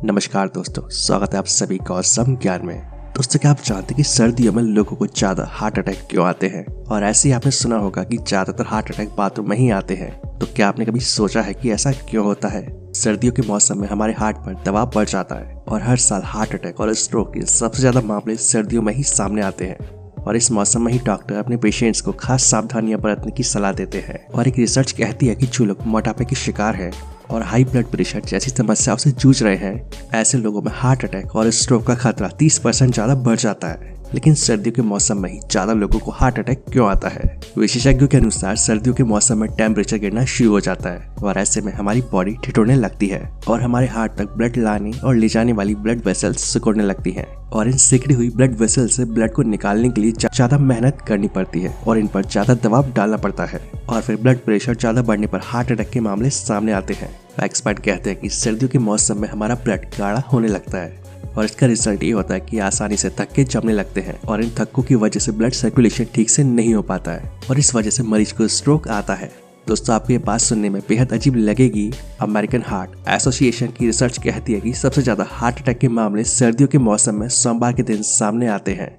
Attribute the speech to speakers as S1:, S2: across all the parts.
S1: नमस्कार दोस्तों, स्वागत है आप सभी का औसम ज्ञान में। दोस्तों, क्या आप जानते हैं कि सर्दियों में लोगों को ज्यादा हार्ट अटैक क्यों आते हैं? और ऐसे ही आपने सुना होगा कि ज्यादातर हार्ट अटैक बाथरूम में ही आते हैं। तो क्या आपने कभी सोचा है कि ऐसा क्यों होता है? सर्दियों के मौसम में हमारे हार्ट पर दबाव बढ़ जाता है और हर साल हार्ट अटैक और स्ट्रोक के सबसे ज्यादा मामले सर्दियों में ही सामने आते हैं। और इस मौसम में ही डॉक्टर अपने पेशेंट्स को खास सावधानियां बरतने की सलाह देते हैं। और एक रिसर्च कहती है कि जो लोग मोटापे के शिकार हैं और हाई ब्लड प्रेशर जैसी समस्याओं से जूझ रहे हैं, ऐसे लोगों में हार्ट अटैक और स्ट्रोक का खतरा 30% ज्यादा बढ़ जाता है। लेकिन सर्दियों के मौसम में ही ज्यादा लोगों को हार्ट अटैक क्यों आता है? विशेषज्ञों के अनुसार सर्दियों के मौसम में टेम्परेचर गिरना शुरू हो जाता है और ऐसे में हमारी बॉडी ठिठुरने लगती है और हमारे हार्ट तक ब्लड लाने और ले जाने वाली ब्लड वेसल्स सिकुड़ने लगती हैं। और इन सिकड़ी हुई ब्लड वेसल से ब्लड को निकालने के लिए ज्यादा मेहनत करनी पड़ती है और इन पर ज्यादा दबाव डालना पड़ता है और फिर ब्लड प्रेशर ज्यादा बढ़ने पर हार्ट अटैक के मामले सामने आते हैं। एक्सपर्ट कहते हैं कि सर्दियों के मौसम में हमारा ब्लड गाढ़ा होने लगता है और इसका रिजल्ट ये होता है कि आसानी से थक्के जमने लगते हैं और इन थक्कों की वजह से ब्लड सर्कुलेशन ठीक से नहीं हो पाता है और इस वजह से मरीज को स्ट्रोक आता है। दोस्तों, आपको ये बात सुनने में बेहद अजीब लगेगी। अमेरिकन हार्ट एसोसिएशन की रिसर्च कहती है कि सबसे ज्यादा हार्ट अटैक के मामले सर्दियों के मौसम में सोमवार के दिन सामने आते हैं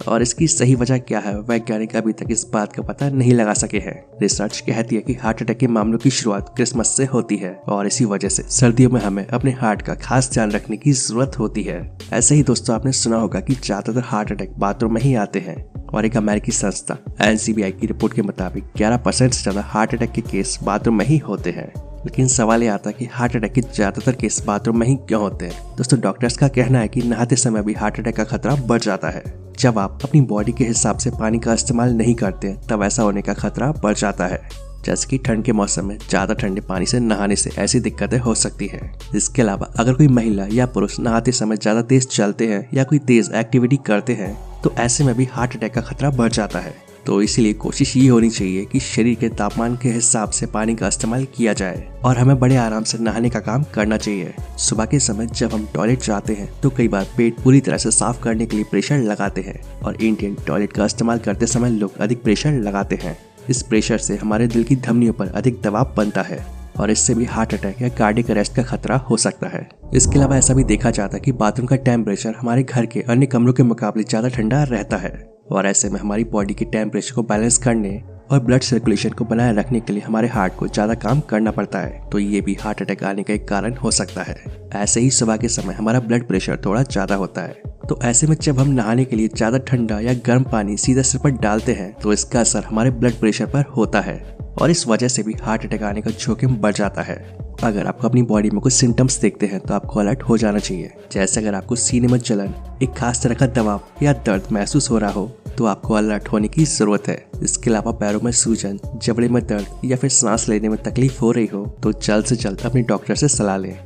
S1: और इसकी सही वजह क्या है, वैज्ञानिक अभी तक इस बात का पता नहीं लगा सके हैं। रिसर्च कहती है कि हार्ट अटैक के मामलों की शुरुआत क्रिसमस से होती है और इसी वजह से सर्दियों में हमें अपने हार्ट का खास ध्यान रखने की जरूरत होती है। ऐसे ही दोस्तों, आपने सुना होगा कि ज्यादातर हार्ट अटैक बाथरूम में ही आते हैं और एक अमेरिकी संस्था NCBI की रिपोर्ट के मुताबिक 11% से ज्यादा हार्ट अटैक के केस बाथरूम में ही होते हैं। लेकिन सवाल ये आता है कि हार्ट अटैक के ज्यादातर केस बाथरूम में ही क्यों होते हैं? दोस्तों, डॉक्टर्स का कहना है कि नहाते समय भी हार्ट अटैक का खतरा बढ़ जाता है। जब आप अपनी बॉडी के हिसाब से पानी का इस्तेमाल नहीं करते तब ऐसा होने का खतरा बढ़ जाता है। जैसे कि ठंड के मौसम में ज्यादा ठंडे पानी से नहाने से ऐसी दिक्कतें हो सकती हैं। इसके अलावा अगर कोई महिला या पुरुष नहाते समय ज्यादा तेज चलते हैं या कोई तेज एक्टिविटी करते हैं तो ऐसे में भी हार्ट अटैक का खतरा बढ़ जाता है। तो इसीलिए कोशिश ये होनी चाहिए कि शरीर के तापमान के हिसाब से पानी का इस्तेमाल किया जाए और हमें बड़े आराम से नहाने का काम करना चाहिए। सुबह के समय जब हम टॉयलेट जाते हैं तो कई बार पेट पूरी तरह से साफ करने के लिए प्रेशर लगाते हैं और इंडियन टॉयलेट का इस्तेमाल करते समय लोग अधिक प्रेशर लगाते हैं। इस प्रेशर से हमारे दिल की धमनियों पर अधिक दबाव बनता है और इससे भी हार्ट अटैक या कार्डियक अरेस्ट का खतरा हो सकता है। इसके अलावा ऐसा भी देखा जाता है कि बाथरूम का टेम्परेचर हमारे घर के अन्य कमरों के मुकाबले ज्यादा ठंडा रहता है और ऐसे में हमारी बॉडी के टेम्परेचर को बैलेंस करने और ब्लड सर्कुलेशन को बनाए रखने के लिए हमारे हार्ट को ज्यादा काम करना पड़ता है। तो ये भी हार्ट अटैक आने का एक कारण हो सकता है। ऐसे ही सुबह के समय हमारा ब्लड प्रेशर थोड़ा ज्यादा होता है, तो ऐसे में जब हम नहाने के लिए ज्यादा ठंडा या गर्म पानी सीधे सिर पर डालते हैं तो इसका असर हमारे ब्लड प्रेशर पर होता है और इस वजह से भी हार्ट अटैक आने का जोखिम बढ़ जाता है। अगर आपको अपनी बॉडी में कुछ सिम्टम्स देखते हैं तो आपको अलर्ट हो जाना चाहिए। जैसे अगर आपको सीने में जलन, एक खास तरह का दबाव या दर्द महसूस हो रहा हो तो आपको अलर्ट होने की जरूरत है। इसके अलावा पैरों में सूजन, जबड़े में दर्द या फिर सांस लेने में तकलीफ हो रही हो तो जल्द से जल्द अपने डॉक्टर से सलाह लें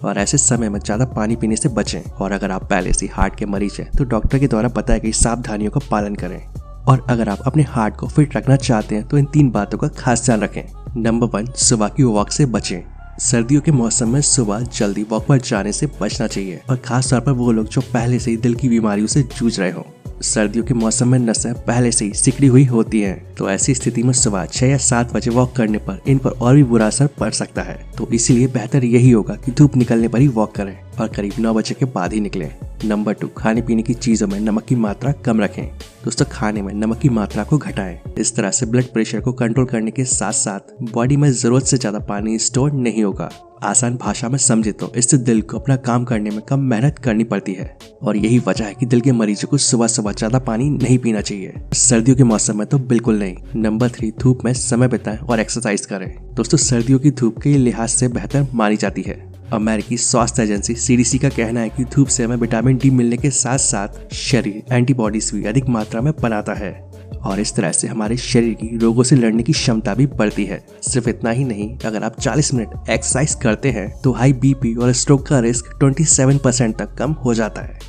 S1: और ऐसे समय में ज्यादा पानी पीने से बचें। और अगर आप पहले से हार्ट के मरीज हैं तो डॉक्टर के द्वारा बताई गई सावधानियों का पालन करें। और अगर आप अपने हार्ट को फिट रखना चाहते हैं तो इन 3 बातों का खास ध्यान रखें। नंबर 1, सुबह की वॉक से बचें। सर्दियों के मौसम में सुबह जल्दी वॉक पर जाने से बचना चाहिए और खास तौर पर वो लोग जो पहले से ही दिल की बीमारियों से जूझ रहे हों। सर्दियों के मौसम में नसें पहले से ही सिकड़ी हुई होती हैं, तो ऐसी स्थिति में सुबह 6 या 7 बजे वॉक करने पर इन पर और भी बुरा असर पड़ सकता है। तो इसीलिए बेहतर यही होगा कि धूप निकलने पर ही वॉक करें और करीब 9 बजे के बाद ही निकलें। नंबर 2, खाने पीने की चीजों में नमक की मात्रा कम रखें। दोस्तों, खाने में नमक की मात्रा को घटाएं। इस तरह से ब्लड प्रेशर को कंट्रोल करने के साथ साथ बॉडी में जरूरत से ज्यादा पानी स्टोर नहीं होगा। आसान भाषा में समझे तो इससे दिल को अपना काम करने में कम मेहनत करनी पड़ती है और यही वजह है कि दिल के मरीजों को सुबह सुबह ज्यादा पानी नहीं पीना चाहिए। सर्दियों के मौसम में तो बिल्कुल नहीं। नंबर 3, धूप में समय बिताएं और एक्सरसाइज करें। दोस्तों, सर्दियों की धूप के लिहाज से बेहतर मानी जाती है। अमेरिकी स्वास्थ्य एजेंसी CDC का कहना है कि धूप से हमें विटामिन D मिलने के साथ साथ शरीर एंटीबॉडीज भी अधिक मात्रा में बनाता है और इस तरह से हमारे शरीर की रोगों से लड़ने की क्षमता भी बढ़ती है। सिर्फ इतना ही नहीं, अगर आप 40 मिनट एक्सरसाइज करते हैं तो हाई BP और स्ट्रोक का रिस्क 27% तक कम हो जाता है।